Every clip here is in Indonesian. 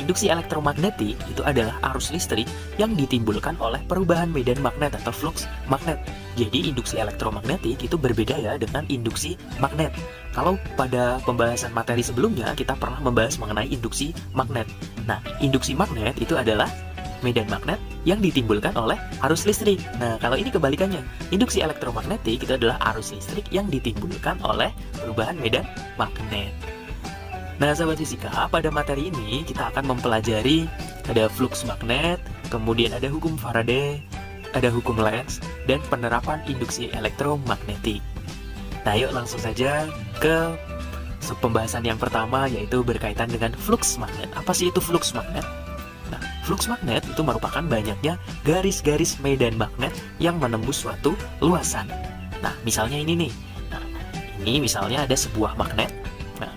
induksi elektromagnetik itu adalah arus listrik yang ditimbulkan oleh perubahan medan magnet atau flux magnet. Jadi induksi elektromagnetik itu berbeda ya dengan induksi magnet. Kalau pada pembahasan materi sebelumnya kita pernah membahas mengenai induksi magnet. Nah, induksi magnet itu adalah medan magnet yang ditimbulkan oleh arus listrik. Nah, kalau ini kebalikannya. Induksi elektromagnetik itu adalah arus listrik yang ditimbulkan oleh perubahan medan magnet. Nah, sahabat fisika, pada materi ini kita akan mempelajari ada flux magnet, kemudian ada hukum Faraday, ada hukum Lenz, dan penerapan induksi elektromagnetik. Nah, yuk langsung saja ke pembahasan yang pertama, yaitu berkaitan dengan flux magnet. Apa sih itu flux magnet? Nah, flux magnet itu merupakan banyaknya garis-garis medan magnet yang menembus suatu luasan. Nah, misalnya ini nih. Nah, ini misalnya ada sebuah magnet. Nah,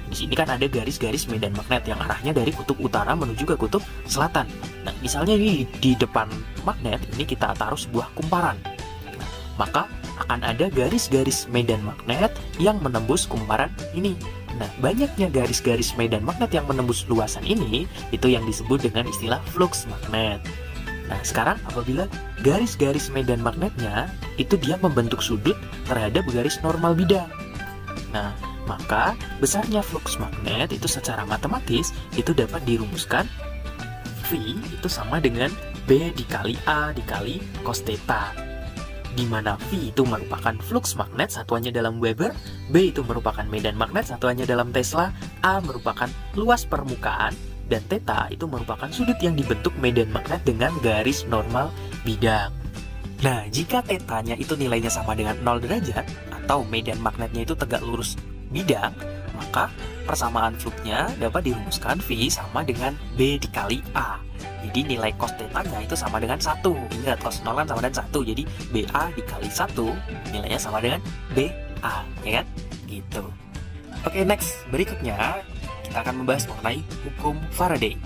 di sini kan ada garis-garis medan magnet yang arahnya dari kutub utara menuju ke kutub selatan. Nah, misalnya ini di depan magnet ini kita taruh sebuah kumparan. Nah, maka akan ada garis-garis medan magnet yang menembus kumparan ini. Nah, banyaknya garis-garis medan magnet yang menembus luasan ini itu yang disebut dengan istilah flux magnet. Nah, sekarang apabila garis-garis medan magnetnya itu dia membentuk sudut terhadap garis normal bidang. Nah, maka besarnya flux magnet itu secara matematis itu dapat dirumuskan V itu sama dengan B dikali A dikali cos theta, di mana V itu merupakan flux magnet satuannya dalam Weber, B itu merupakan medan magnet satuannya dalam Tesla, A merupakan luas permukaan, dan theta itu merupakan sudut yang dibentuk medan magnet dengan garis normal bidang. Nah, jika tetanya itu nilainya sama dengan 0 derajat atau medan magnetnya itu tegak lurus bidang, maka persamaan fluxnya dapat dirumuskan V sama dengan B dikali A. Jadi nilai cos tetanya itu sama dengan 1. Ingat, cos 0 kan sama dengan 1. Jadi BA dikali 1 nilainya sama dengan BA, ya kan? Gitu. Oke, next. Berikutnya kita akan membahas mengenai hukum Faraday.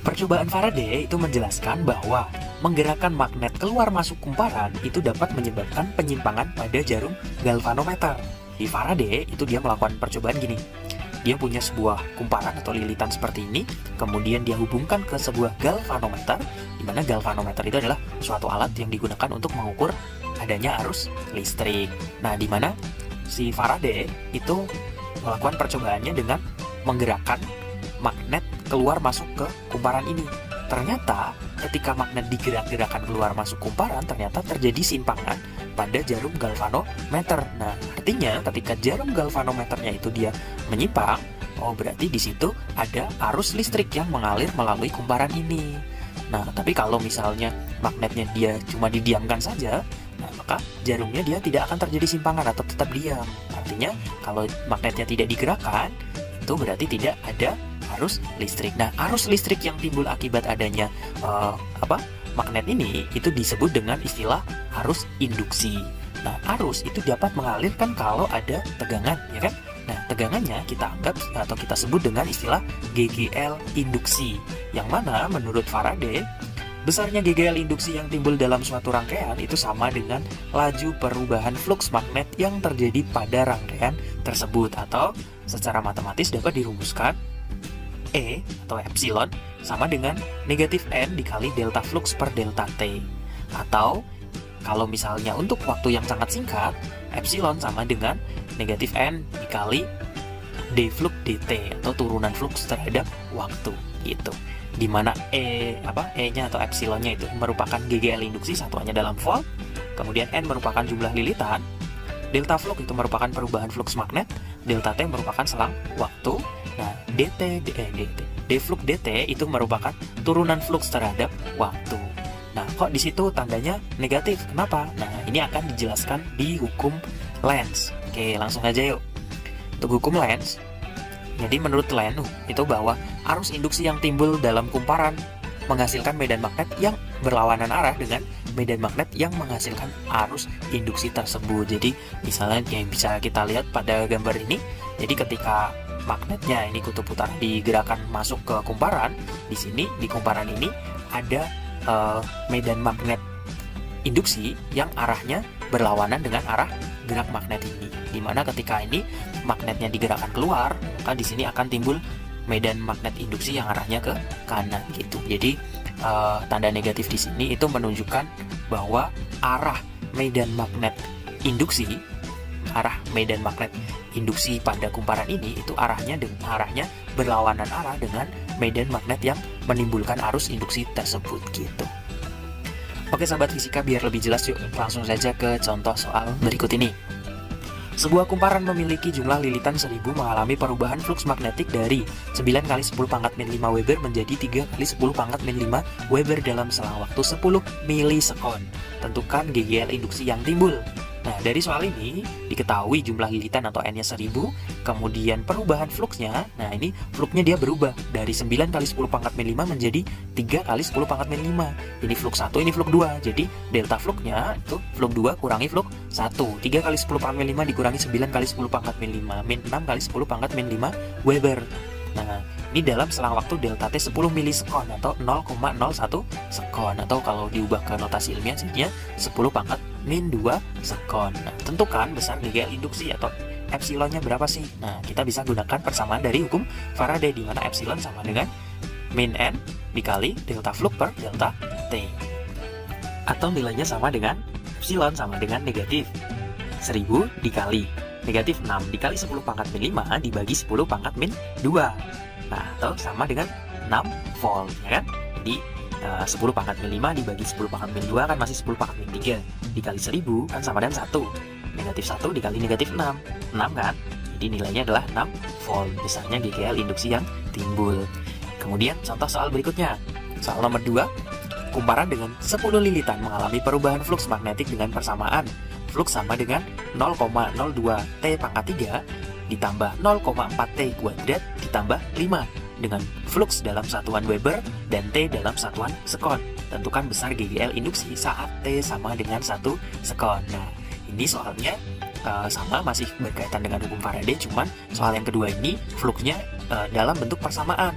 Percobaan Faraday itu menjelaskan bahwa menggerakkan magnet keluar masuk kumparan itu dapat menyebabkan penyimpangan pada jarum galvanometer. Di Faraday itu dia melakukan percobaan gini. Dia punya sebuah kumparan atau lilitan seperti ini, kemudian dia hubungkan ke sebuah galvanometer, di mana galvanometer itu adalah suatu alat yang digunakan untuk mengukur adanya arus listrik. Nah, di mana si Faraday itu melakukan percobaannya dengan menggerakkan magnet keluar masuk ke kumparan ini. Ternyata ketika magnet digerak-gerakan keluar masuk kumparan, ternyata terjadi simpangan pada jarum galvanometer. Nah, artinya ketika jarum galvanometernya itu dia menyimpang, oh berarti di situ ada arus listrik yang mengalir melalui kumparan ini. Nah, tapi kalau misalnya magnetnya dia cuma didiamkan saja, nah maka jarumnya dia tidak akan terjadi simpangan atau tetap diam. Artinya kalau magnetnya tidak digerakkan, itu berarti tidak ada arus listrik. Nah, arus listrik yang timbul akibat adanya magnet ini itu disebut dengan istilah arus induksi. Nah, arus itu dapat mengalirkan kalau ada tegangan, ya kan? Nah, tegangannya kita anggap atau kita sebut dengan istilah GGL induksi, yang mana menurut Faraday besarnya GGL induksi yang timbul dalam suatu rangkaian itu sama dengan laju perubahan flux magnet yang terjadi pada rangkaian tersebut, atau secara matematis dapat dirumuskan E atau epsilon sama dengan negatif N dikali delta flux per delta T. Atau kalau misalnya untuk waktu yang sangat singkat, epsilon sama dengan negatif N dikali D flux dt atau turunan flux terhadap waktu gitu. Dimana E-nya atau epsilonnya itu merupakan GGL induksi satuannya dalam volt, kemudian N merupakan jumlah lilitan, delta flux itu merupakan perubahan flux magnet, delta T merupakan selang waktu. Nah, D flux dt itu merupakan turunan flux terhadap waktu. Nah, kok di situ tandanya negatif? Kenapa? Nah, ini akan dijelaskan di hukum Lenz. Oke, langsung aja yuk. Untuk hukum Lenz, jadi menurut Lenz itu bahwa arus induksi yang timbul dalam kumparan menghasilkan medan magnet yang berlawanan arah dengan medan magnet yang menghasilkan arus induksi tersebut. Jadi misalnya yang bisa kita lihat pada gambar ini, jadi ketika magnetnya ini kutub utara digerakkan masuk ke kumparan, di sini di kumparan ini ada medan magnet induksi yang arahnya berlawanan dengan arah gerak magnet ini. Dimana ketika ini magnetnya digerakkan keluar, maka di sini akan timbul medan magnet induksi yang arahnya ke kanan gitu. Jadi tanda negatif di sini itu menunjukkan bahwa arah medan magnet induksi pada kumparan ini itu arahnya berlawanan arah dengan medan magnet yang menimbulkan arus induksi tersebut gitu. Oke sahabat fisika, biar lebih jelas yuk langsung saja ke contoh soal berikut ini. Sebuah kumparan memiliki jumlah lilitan 1000 mengalami perubahan fluks magnetik dari 9 kali 10 pangkat min 5 Weber menjadi 3 kali 10 pangkat min 5 Weber dalam selang waktu 10 milisekon. Tentukan GGL induksi yang timbul. Nah, dari soal ini diketahui jumlah lilitan atau N-nya 1000, kemudian perubahan fluksnya. Nah, ini fluksnya dia berubah dari 9 kali 10 pangkat min 5 menjadi 3 kali 10 pangkat min 5. Ini flux 1, ini flux 2. Jadi, delta fluksnya itu flux 2 kurangi flux 1. 3 kali 10 pangkat min 5 dikurangi 9 kali 10 pangkat min 5 min 6 kali 10 pangkat min 5 Weber. Nah, ini dalam selang waktu delta T 10 milisekon atau 0,01 sekon, atau kalau diubah ke notasi ilmiah jadinya 10 pangkat min 2 sekon. Nah, tentukan besar GGL induksi atau epsilonnya berapa sih? Nah, kita bisa gunakan persamaan dari hukum Faraday, di mana epsilon sama dengan min N dikali delta flux per delta T. Atau nilainya sama dengan epsilon sama dengan negatif 1000 dikali negatif 6 dikali 10 pangkat min 5 dibagi 10 pangkat min 2. Nah, atau sama dengan 6 volt, ya kan? Jadi 10 pangkat min 5 dibagi 10 pangkat min 2 kan masih 10 pangkat min 3 dikali 1000 kan sama dengan 1. Negatif 1 dikali negatif 6 kan? Jadi nilainya adalah 6 volt. Besarnya GGL induksi yang timbul. Kemudian contoh soal berikutnya. Soal nomor 2. Kumparan dengan 10 lilitan mengalami perubahan fluks magnetik dengan persamaan flux sama dengan 0,02 T pangkat 3 ditambah 0,4 T kuadrat ditambah 5 dengan flux dalam satuan Weber dan T dalam satuan sekon. Tentukan besar GGL induksi saat T sama dengan 1 sekon. Nah, ini soalnya sama, masih berkaitan dengan hukum Faraday, cuman soal yang kedua ini fluksnya dalam bentuk persamaan.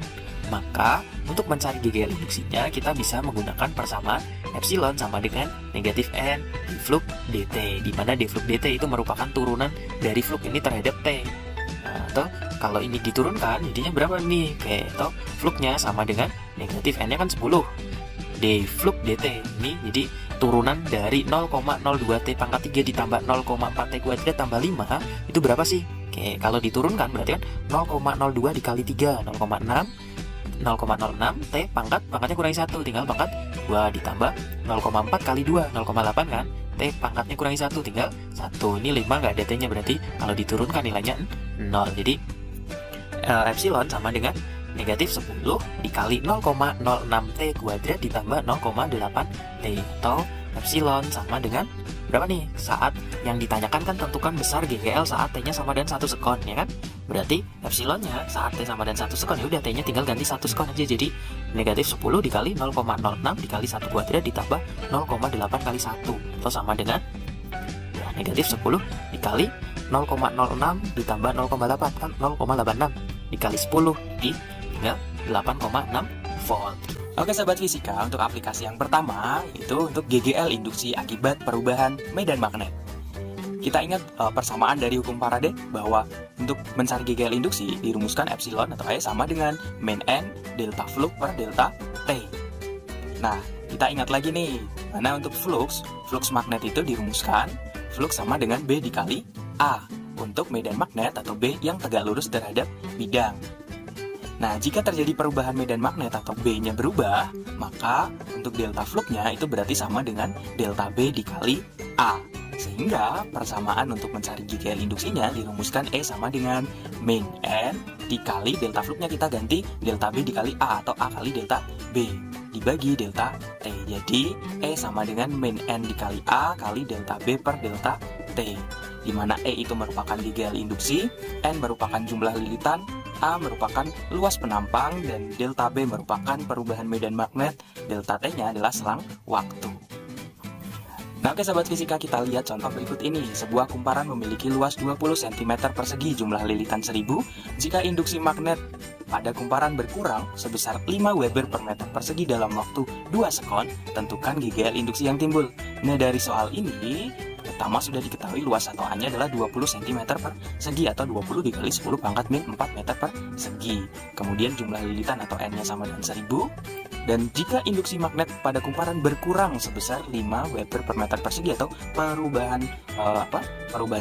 Maka untuk mencari GGL induksinya kita bisa menggunakan persamaan epsilon sama dengan negatif N di flux dt, di mana d flux dt itu merupakan turunan dari flux ini terhadap T. Nah, atau kalau ini diturunkan jadinya berapa nih? Kayak atau fluxnya sama dengan negatif N-nya kan 10. D flux dt ini jadi turunan dari 0,02 T pangkat 3 ditambah 0,4 T kuadrat tambah 5 itu berapa sih? Oke, kalau diturunkan berarti kan 0,02 dikali 3 0,06 T pangkatnya kurangi 1, tinggal pangkat 2 ditambah 0,4 kali 2 0,8 kan, T pangkatnya kurangi 1 tinggal 1. Ini 5 nggak ada T nya, berarti kalau diturunkan nilainya 0. Jadi epsilon sama dengan negatif 10 dikali 0,06 T kuadrat ditambah 0,8 T, atau epsilon sama dengan berapa nih? Saat yang ditanyakan kan tentukan besar GGL saat T-nya sama dengan 1 sekon, ya kan? Berarti epsilonnya saat T sama dengan 1 sekon, ya udah T-nya tinggal ganti 1 sekon aja. Jadi negatif 10 dikali 0,06 dikali 1 kuadrat ditambah 0,8 kali 1, atau sama dengan ya, negatif 10 dikali 0,06 ditambah 0,8 kan 0,86 dikali 10 di tinggal 8,6 volt. Oke sahabat fisika, untuk aplikasi yang pertama itu untuk GGL induksi akibat perubahan medan magnet. Kita ingat persamaan dari hukum Faraday bahwa untuk mencari GGL induksi dirumuskan epsilon atau E sama dengan min N delta flux per delta T. Nah, kita ingat lagi nih, mana untuk flux magnet itu dirumuskan flux sama dengan B dikali A untuk medan magnet atau B yang tegak lurus terhadap bidang. Nah, jika terjadi perubahan medan magnet atau B-nya berubah, maka untuk delta fluxnya itu berarti sama dengan delta B dikali A. Sehingga persamaan untuk mencari GGL induksinya dirumuskan E sama dengan min N dikali delta fluxnya kita ganti delta B dikali A atau A kali delta B dibagi delta T. Jadi E sama dengan min N dikali A kali delta B per delta T, di mana E itu merupakan GGL induksi, N merupakan jumlah lilitan, A merupakan luas penampang, dan delta B merupakan perubahan medan magnet, delta T-nya adalah selang waktu. Nah, oke sahabat fisika, kita lihat contoh berikut ini. Sebuah kumparan memiliki luas 20 cm persegi, jumlah lilitan 1000. Jika induksi magnet pada kumparan berkurang sebesar 5 Weber per meter persegi dalam waktu 2 sekon, tentukan GGL induksi yang timbul. Nah, dari soal ini pertama sudah diketahui luas atau A-nya adalah 20 cm per segi atau 20 dikali 10 pangkat min 4 meter per segi. Kemudian jumlah lilitan atau N-nya sama dengan 1000. Dan jika induksi magnet pada kumparan berkurang sebesar 5 Weber per meter persegi atau perubahan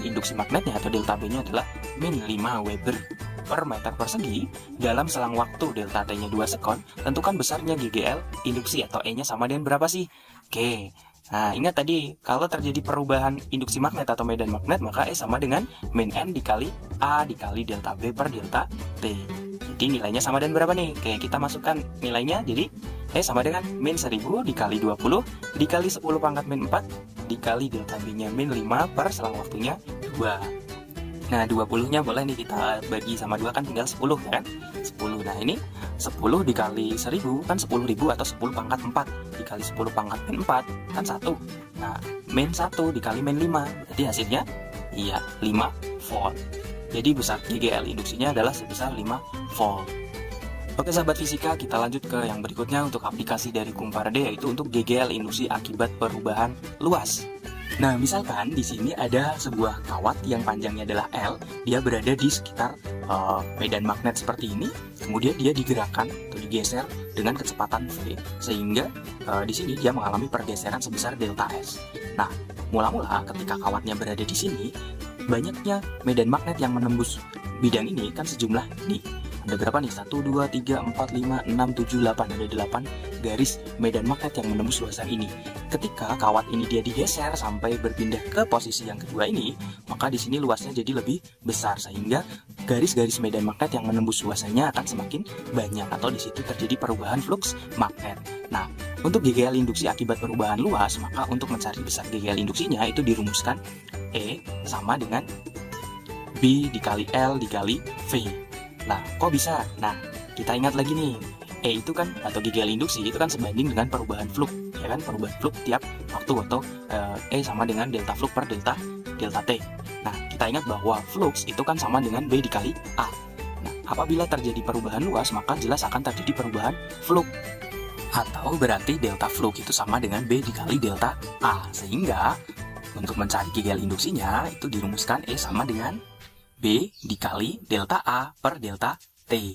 induksi magnetnya atau delta B-nya adalah min 5 Weber per meter persegi dalam selang waktu delta T-nya 2 sekon, tentukan besarnya GGL induksi atau E-nya sama dengan berapa sih? Oke. Nah, ingat tadi, kalau terjadi perubahan induksi magnet atau medan magnet, maka E sama dengan min N dikali A dikali delta B per delta T. Jadi nilainya sama dengan berapa nih? Oke, kita masukkan nilainya, jadi E sama dengan min 1000 dikali 20 dikali 10 pangkat min 4 dikali delta B-nya min 5 per selang waktunya 2. Nah, 20-nya boleh nih kita bagi sama 2, kan tinggal 10 ya kan? 10. Nah, ini 10 dikali 1000 kan 10.000 atau 10 pangkat 4 dikali 10 pangkat min 4 kan 1. Nah, min 1 dikali min 5 berarti hasilnya iya 5 volt. Jadi besar GGL induksinya adalah sebesar 5 volt. Oke sahabat fisika, kita lanjut ke yang berikutnya untuk aplikasi dari kumparan D, yaitu untuk GGL induksi akibat perubahan luas. Nah, misalkan di sini ada sebuah kawat yang panjangnya adalah L, dia berada di sekitar medan magnet seperti ini, kemudian dia digerakkan atau digeser dengan kecepatan V, sehingga di sini dia mengalami pergeseran sebesar delta S. Nah, mula-mula ketika kawatnya berada di sini, banyaknya medan magnet yang menembus bidang ini kan sejumlah nih. Ada berapa nih? 1, 2, 3, 4, 5, 6, 7, 8. Ada 8 garis medan magnet yang menembus luasan ini. Ketika kawat ini dia digeser sampai berpindah ke posisi yang kedua ini, maka di sini luasnya jadi lebih besar, sehingga garis-garis medan magnet yang menembus luasannya akan semakin banyak, atau di situ terjadi perubahan flux magnet. Nah, untuk GGL induksi akibat perubahan luas, maka untuk mencari besar GGL induksinya itu dirumuskan E sama dengan B dikali L dikali V. Nah, kok bisa? Nah, kita ingat lagi nih, E itu kan, atau GGL induksi itu kan sebanding dengan perubahan flux, ya kan? Perubahan flux tiap waktu, atau E sama dengan delta flux per delta T. Nah, kita ingat bahwa flux itu kan sama dengan B dikali A. Nah, apabila terjadi perubahan luas, maka jelas akan terjadi perubahan flux. Atau berarti delta flux itu sama dengan B dikali delta A. Sehingga, untuk mencari GGL induksinya, itu dirumuskan E sama dengan B dikali delta A per delta T.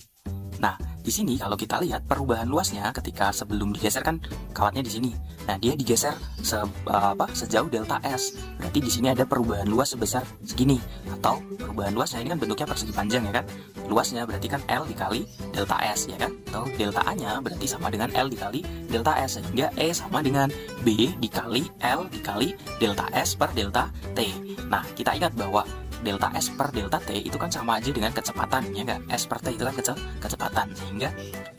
Nah, di sini kalau kita lihat perubahan luasnya ketika sebelum digeser kan kawatnya di sini. Nah, dia digeser sejauh delta S. Berarti di sini ada perubahan luas sebesar segini, atau perubahan luasnya ini kan bentuknya persegi panjang ya kan. Luasnya berarti kan L dikali delta S ya kan. Atau delta A-nya berarti sama dengan L dikali delta S, sehingga E sama dengan B dikali L dikali delta S per delta T. Nah, kita ingat bahwa delta S per delta T itu kan sama aja dengan kecepatan, ya nggak? S per T itu kan kecepatan, sehingga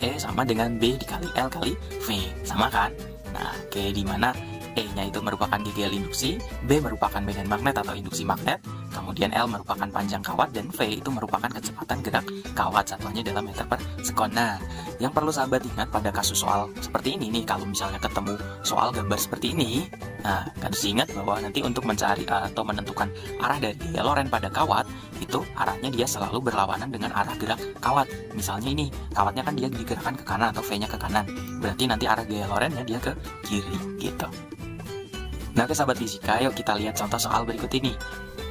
E sama dengan B dikali L kali V, sama kan? Nah, oke, di mana E-nya itu merupakan GGL induksi, B merupakan medan magnet atau induksi magnet, kemudian L merupakan panjang kawat, dan V itu merupakan kecepatan gerak kawat, satuannya dalam meter per sekon. Nah, yang perlu sahabat ingat pada kasus soal seperti ini nih, kalau misalnya ketemu soal gambar seperti ini, nah, harus ingat bahwa nanti untuk mencari atau menentukan arah dari gaya loren pada kawat, itu arahnya dia selalu berlawanan dengan arah gerak kawat. Misalnya ini, kawatnya kan dia digerakkan ke kanan atau V-nya ke kanan, berarti nanti arah gaya lorennya dia ke kiri, gitu. Nah, ke sahabat fisika, yuk kita lihat contoh soal berikut ini.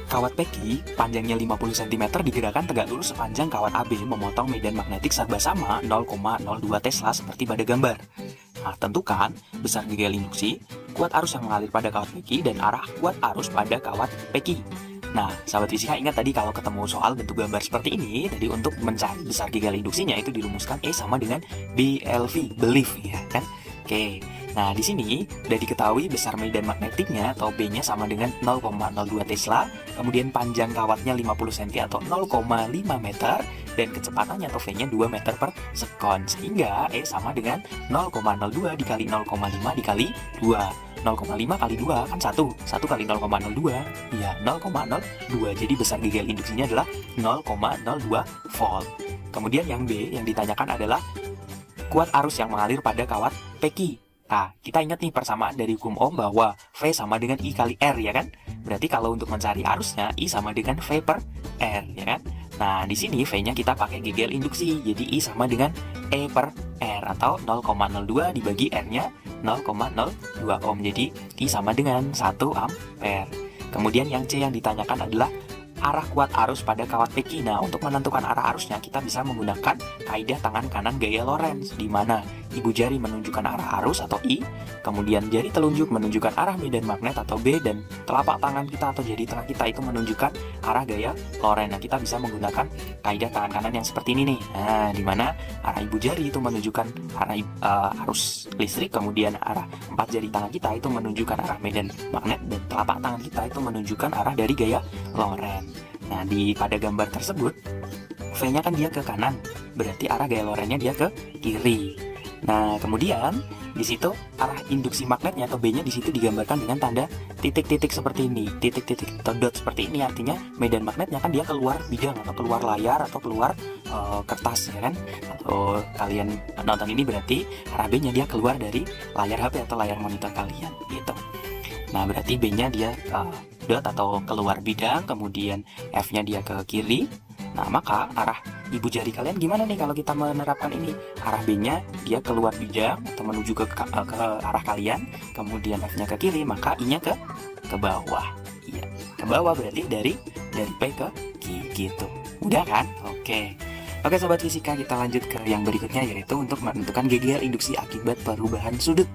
Kawat PQ panjangnya 50 cm digerakkan tegak lurus sepanjang kawat AB memotong medan magnetik serba sama 0,02 Tesla seperti pada gambar. Nah, tentukan besar GGL induksi, kuat arus yang mengalir pada kawat PQ, dan arah kuat arus pada kawat PQ. Nah, sahabat fisika ingat tadi kalau ketemu soal bentuk gambar seperti ini, tadi untuk mencari besar GGL induksinya itu dirumuskan E sama dengan BLV, belief ya kan? Oke. Nah, di sini sudah diketahui besar medan magnetiknya atau B-nya sama dengan 0,02 Tesla, kemudian panjang kawatnya 50 cm atau 0,5 meter, dan kecepatannya atau V-nya 2 meter per sekon, sehingga E sama dengan 0,02 dikali 0,5 dikali 2. 0,5 kali 2 kan 1 kali 0,02, ya 0,02, jadi besar GGL induksinya adalah 0,02 volt. Kemudian yang B yang ditanyakan adalah kuat arus yang mengalir pada kawat PQ. Nah, kita ingat nih persamaan dari hukum Ohm bahwa V sama dengan I kali R ya kan? Berarti kalau untuk mencari arusnya, I sama dengan V per R ya kan? Nah, di sini V-nya kita pakai GGL induksi, jadi I sama dengan E per R, atau 0,02 dibagi R-nya 0,02 Ohm, jadi I sama dengan 1 ampere. Kemudian yang C yang ditanyakan adalah arah kuat arus pada kawat peki. Nah, untuk menentukan arah arusnya kita bisa menggunakan kaidah tangan kanan gaya Lorentz, di mana ibu jari menunjukkan arah arus atau I, kemudian jari telunjuk menunjukkan arah medan magnet atau B, dan telapak tangan kita atau jari tengah kita itu menunjukkan arah gaya Lorentz. Nah, kita bisa menggunakan kaidah tangan kanan yang seperti ini nih. Nah, di mana arah ibu jari itu menunjukkan arah arus listrik, kemudian arah 4 jari tangan kita itu menunjukkan arah medan magnet, dan telapak tangan kita itu menunjukkan arah dari gaya Lorentz. Nah, pada gambar tersebut V-nya kan dia ke kanan, berarti arah gaya Lorentz-nya dia ke kiri. Nah, kemudian di situ arah induksi magnetnya atau B-nya di situ digambarkan dengan tanda titik-titik seperti ini, titik-titik atau dot seperti ini, artinya medan magnetnya kan dia keluar bidang atau keluar layar atau keluar kertas, ya kan? Atau kalian nonton ini berarti arah B-nya dia keluar dari layar HP atau layar monitor kalian, gitu. Nah, berarti B-nya dia dot atau keluar bidang, kemudian F-nya dia ke kiri. Nah, maka arah ibu jari kalian gimana nih kalau kita menerapkan ini? Arah B-nya dia keluar bidang atau menuju ke arah kalian, kemudian F-nya ke kiri, maka I-nya ke bawah. Iya, ke bawah berarti dari P ke Q gitu. Udah kan? Oke. Oke sobat fisika, kita lanjut ke yang berikutnya, yaitu untuk menentukan GGL induksi akibat perubahan sudut.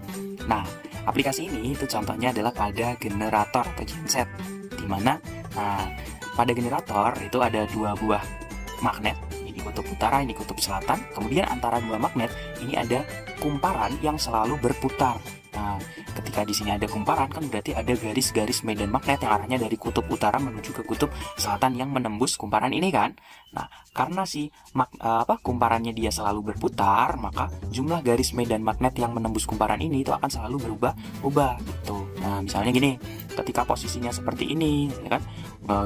Nah, aplikasi ini itu contohnya adalah pada generator atau genset, dimana pada generator itu ada dua buah magnet, ini kutub utara, ini kutub selatan. Kemudian antara dua magnet ini ada kumparan yang selalu berputar. Nah, ketika di sini ada kumparan kan berarti ada garis-garis medan magnet yang arahnya dari kutub utara menuju ke kutub selatan yang menembus kumparan ini kan. Nah, karena kumparannya dia selalu berputar, maka jumlah garis medan magnet yang menembus kumparan ini itu akan selalu berubah-ubah gitu. Nah, misalnya gini, ketika posisinya seperti ini, ya kan,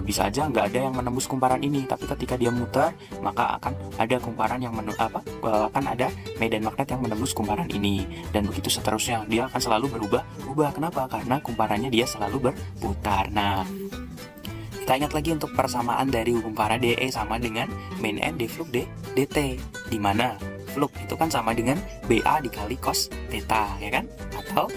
bisa aja nggak ada yang menembus kumparan ini, tapi ketika dia muter, maka akan ada kumparan yang akan ada medan magnet yang menembus kumparan ini, dan begitu seterusnya. Dia akan selalu berubah-ubah. Kenapa? Karena kumparannya dia selalu berputar. Nah, kita ingat lagi untuk persamaan dari hukum Faraday, E sama dengan main N D flux dt, di mana flux itu kan sama dengan BA dikali cos theta, ya kan? Atau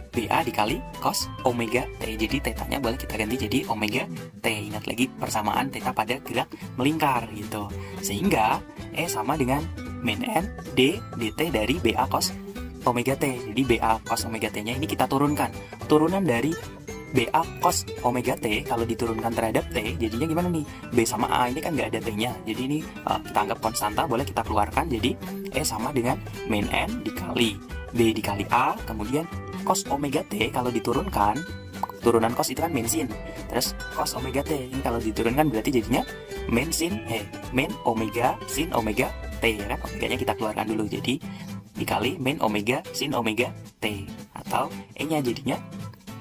BA dikali cos omega T. Jadi tetanya boleh kita ganti jadi omega T. Ingat lagi persamaan theta pada gerak melingkar gitu. Sehingga E sama dengan min N D dt dari BA cos omega T. Jadi BA cos omega T nya ini kita turunkan. Turunan dari BA cos omega T kalau diturunkan terhadap T, jadinya gimana nih? B sama A ini kan nggak ada T nya. Jadi ini kita anggap konstanta, boleh kita keluarkan. Jadi E sama dengan min N dikali B dikali A, kemudian cos omega T kalau diturunkan, turunan cos itu kan min sin, terus cos omega T ini kalau diturunkan berarti jadinya min omega sin omega T, ya kan? Omeganya kita keluarkan dulu, jadi dikali min omega sin omega T, atau E nya jadinya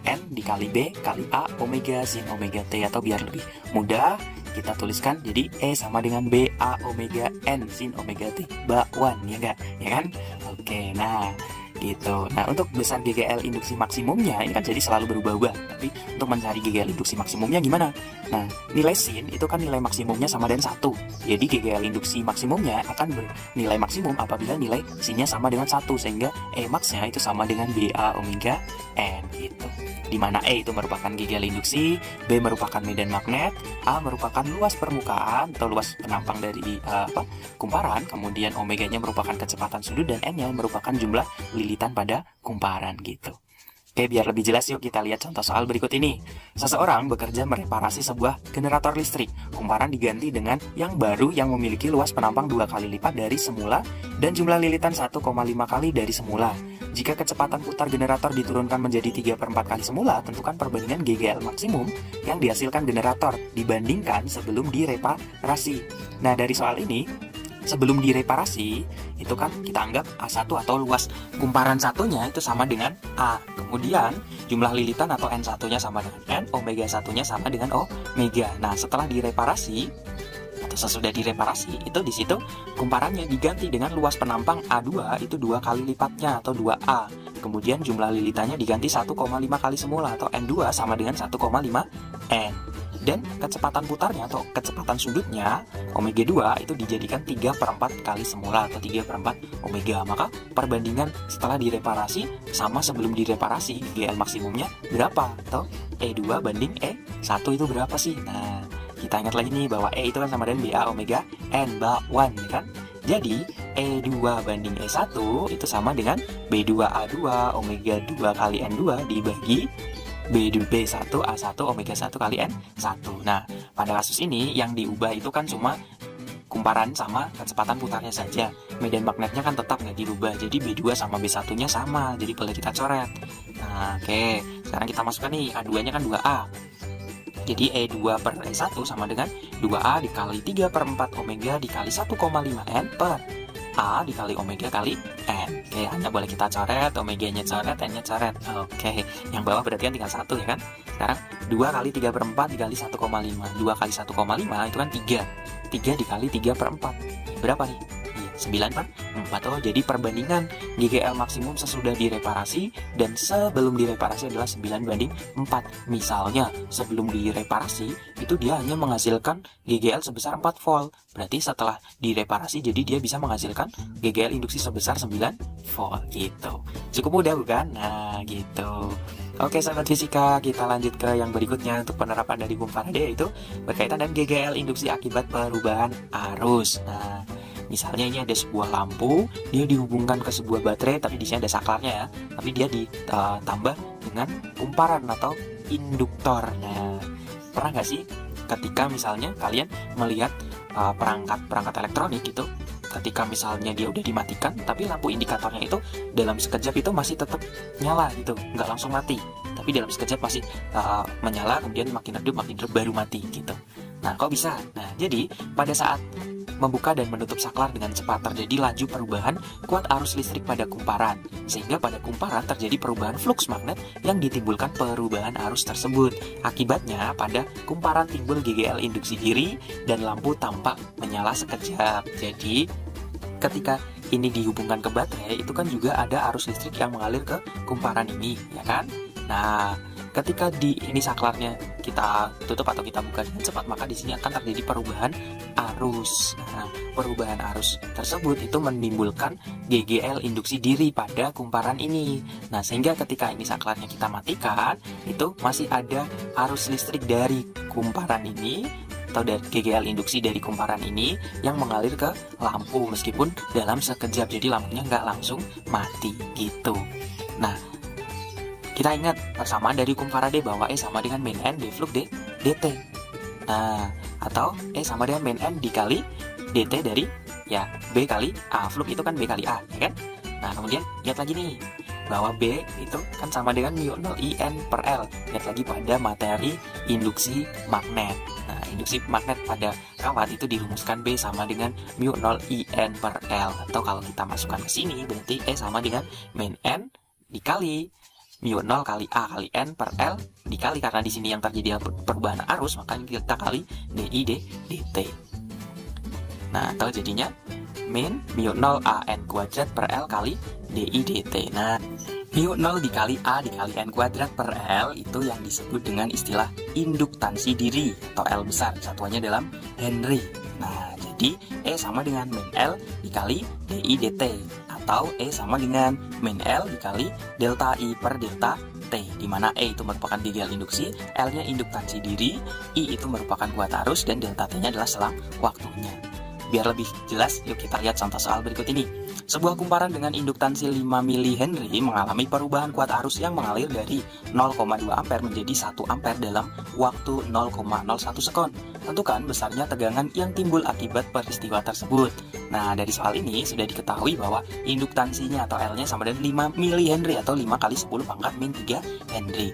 N dikali B kali A omega sin omega T, atau biar lebih mudah kita tuliskan jadi E sama dengan B A omega N sin omega T bakwan, ya enggak? Ya kan? Oke, nah gitu. Nah, untuk besar GGL induksi maksimumnya ini kan jadi selalu berubah-ubah. Tapi untuk mencari GGL induksi maksimumnya gimana? Nah, nilai sin itu kan nilai maksimumnya sama dengan 1. Jadi GGL induksi maksimumnya akan bernilai maksimum apabila nilai sinnya sama dengan 1, sehingga E max-nya itu sama dengan BA omega N gitu. Dimana E itu merupakan GGL induksi, B merupakan medan magnet, A merupakan luas permukaan atau luas penampang dari kumparan, kemudian omeganya merupakan kecepatan sudut, dan N-nya merupakan jumlah lilitan pada kumparan gitu. Oke, biar lebih jelas yuk kita lihat contoh soal berikut ini. Seseorang bekerja mereparasi sebuah generator listrik. Kumparan diganti dengan yang baru yang memiliki luas penampang 2 kali lipat dari semula dan jumlah lilitan 1,5 kali dari semula. Jika kecepatan putar generator diturunkan menjadi 3/4 kali semula, tentukan perbandingan GGL maksimum yang dihasilkan generator dibandingkan sebelum direparasi. Nah, dari soal ini, sebelum direparasi itu kan kita anggap A1 atau luas kumparan satunya itu sama dengan A. Kemudian jumlah lilitan atau N1-nya sama dengan N, omega 1-nya sama dengan omega. Nah, setelah direparasi atau sesudah direparasi itu di situ kumparannya diganti dengan luas penampang A2 itu 2 kali lipatnya atau 2A. Kemudian jumlah lilitannya diganti 1,5 kali semula atau N2 sama dengan 1,5 N. Dan kecepatan putarnya atau kecepatan sudutnya omega 2 itu dijadikan 3/4 kali semula atau 3/4 omega. Maka perbandingan setelah direparasi sama sebelum direparasi, GL maksimumnya berapa? Atau E2 banding 1 itu berapa sih? Nah, kita ingat lagi nih bahwa E itu kan sama dengan BA omega N bawah 1, ya kan? Jadi, E2 banding E1 itu sama dengan B2A2 omega 2 kali N2 dibagi B1 A1 omega 1 kali N1. Nah, pada kasus ini yang diubah itu kan cuma kumparan sama kecepatan putarnya saja. Medan magnetnya kan tetap nggak dirubah, jadi B2 sama B1-nya sama, jadi boleh kita coret. Nah, oke. Sekarang kita masukkan nih, A2-nya kan 2A. Jadi E2 per E1 sama dengan 2A dikali 3/4 omega dikali 1,5 N per A dikali omega kali N. Oke, hanya boleh kita coret, omeganya coret, N-nya coret. Oke, yang bawah berarti kan tinggal 1 ya kan. Sekarang 2 kali 3/4 dikali 1,5. 2 kali 1,5 itu kan 3. 3 dikali 3/4. Berapa nih? 9/4. Oh, jadi perbandingan GGL maksimum sesudah direparasi dan sebelum direparasi adalah 9/4. Misalnya sebelum direparasi itu dia hanya menghasilkan GGL sebesar 4 volt. Berarti setelah direparasi jadi dia bisa menghasilkan GGL induksi sebesar 9 volt gitu. Cukup mudah bukan? Nah, gitu. Oke, sahabat fisika, kita lanjut ke yang berikutnya untuk penerapan dari hukum Faraday, yaitu berkaitan dengan GGL induksi akibat perubahan arus. Nah, misalnya ini ada sebuah lampu, dia dihubungkan ke sebuah baterai, tapi di sini ada saklarnya ya. Tapi dia ditambah dengan kumparan atau induktor. Nah, pernah nggak sih ketika misalnya kalian melihat perangkat elektronik itu, ketika misalnya dia udah dimatikan, tapi lampu indikatornya itu dalam sekejap itu masih tetap nyala gitu, nggak langsung mati, tapi dalam sekejap masih menyala, kemudian makin redup baru mati gitu. Nah, kok bisa? Nah, jadi pada saat membuka dan menutup saklar dengan cepat terjadi laju perubahan kuat arus listrik pada kumparan, sehingga pada kumparan terjadi perubahan fluks magnet yang ditimbulkan perubahan arus tersebut. Akibatnya pada kumparan timbul GGL induksi diri dan lampu tampak menyala sekejap. Jadi ketika ini dihubungkan ke baterai itu kan juga ada arus listrik yang mengalir ke kumparan ini, ya kan? Nah, ketika ini saklarnya kita tutup atau kita buka dengan cepat, maka di sini akan terjadi perubahan arus. Nah, perubahan arus tersebut itu menimbulkan GGL induksi diri pada kumparan ini. Nah, sehingga ketika ini saklarnya kita matikan, itu masih ada arus listrik dari kumparan ini atau dari GGL induksi dari kumparan ini yang mengalir ke lampu meskipun dalam sekejap. Jadi lampunya nggak langsung mati gitu. Nah, kita ingat persamaan dari hukum Faraday bahwa E sama dengan min N dflux dt. Nah, atau E sama dengan min N dikali dt dari ya B kali A. Flux itu kan B kali A, ya kan? Nah, kemudian lihat lagi nih bahwa B itu kan sama dengan mu 0 IN per L. Lihat lagi pada materi induksi magnet. Nah, induksi magnet pada kawat itu dirumuskan B sama dengan mu 0 IN per L. Atau kalau kita masukkan ke sini berarti E sama dengan min N dikali mu 0 kali A kali N per L dikali, karena di sini yang terjadi perubahan arus, maka kita kali DI dt. Nah, atau jadinya min mu 0 AN kuadrat per L kali DI dt. Nah, mu 0 dikali A dikali N kuadrat per L itu yang disebut dengan istilah induktansi diri atau L besar, satuannya dalam Henry. Nah, jadi E sama dengan min L dikali DI dt, atau E sama dengan min L dikali delta I per delta T, di mana E itu merupakan GGL induksi, L-nya induktansi diri, I itu merupakan kuat arus, dan delta T-nya adalah selang waktunya. Biar lebih jelas, yuk kita lihat contoh soal berikut ini. Sebuah kumparan dengan induktansi 5 mH mengalami perubahan kuat arus yang mengalir dari 0,2 ampere menjadi 1 ampere dalam waktu 0,01 sekon. Tentukan besarnya tegangan yang timbul akibat peristiwa tersebut. Nah, dari soal ini sudah diketahui bahwa induktansinya atau L-nya sama dengan 5 mH atau 5 kali 10 pangkat min 3 Henry.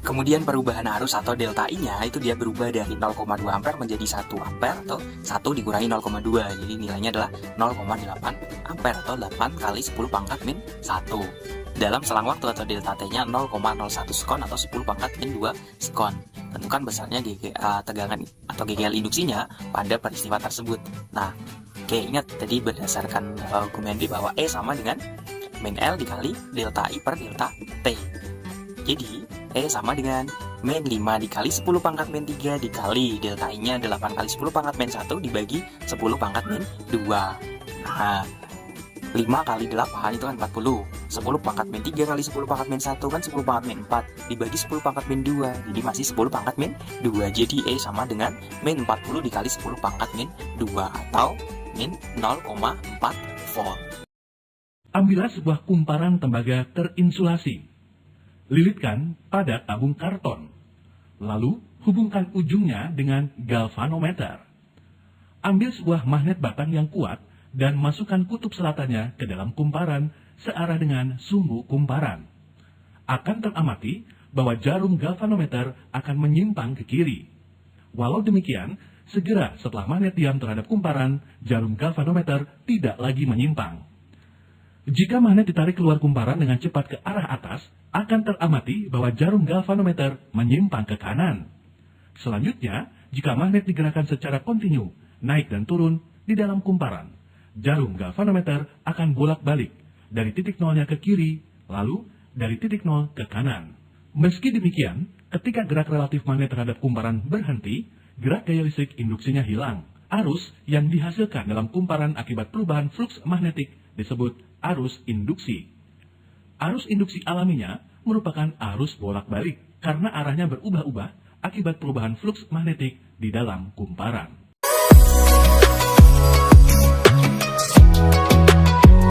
Kemudian perubahan arus atau delta I-nya itu dia berubah dari 0,2 ampere menjadi 1 ampere atau 1 dikurangi 0,2. Jadi nilainya adalah 0,8 ampere atau 8 kali 10 pangkat min 1. Dalam selang waktu atau delta T-nya 0,01 sekon atau 10 pangkat min 2 sekon. Tentukan besarnya tegangan atau GGL induksinya pada peristiwa tersebut. Nah, oke, ingat tadi berdasarkan hukum Henry bahwa E sama dengan min L dikali delta I per delta T. Jadi E sama dengan min 5 dikali 10 pangkat min 3 dikali delta I-nya 8 kali 10 pangkat min 1 dibagi 10 pangkat min 2. Nah, 5 kali 8 itu kan 40. 10 pangkat min 3 kali 10 pangkat min 1 kan 10 pangkat min 4. Dibagi 10 pangkat min 2. Jadi masih 10 pangkat min 2. Jadi E sama dengan min 40 dikali 10 pangkat min 2 atau min 0,4 volt. Ambillah sebuah kumparan tembaga terinsulasi. Lilitkan pada tabung karton. Lalu hubungkan ujungnya dengan galvanometer. Ambil sebuah magnet batang yang kuat dan masukkan kutub selatannya ke dalam kumparan searah dengan sumbu kumparan. Akan teramati bahwa jarum galvanometer akan menyimpang ke kiri. Walau demikian, segera setelah magnet diam terhadap kumparan, jarum galvanometer tidak lagi menyimpang. Jika magnet ditarik keluar kumparan dengan cepat ke arah atas, akan teramati bahwa jarum galvanometer menyimpang ke kanan. Selanjutnya, jika magnet digerakkan secara kontinu, naik dan turun di dalam kumparan, jarum galvanometer akan bolak-balik dari titik nolnya ke kiri, lalu dari titik nol ke kanan. Meski demikian, ketika gerak relatif magnet terhadap kumparan berhenti, gerak gaya listrik induksinya hilang. Arus yang dihasilkan dalam kumparan akibat perubahan fluks magnetik disebut arus induksi. Arus induksi alaminya merupakan arus bolak-balik karena arahnya berubah-ubah akibat perubahan fluks magnetik di dalam kumparan.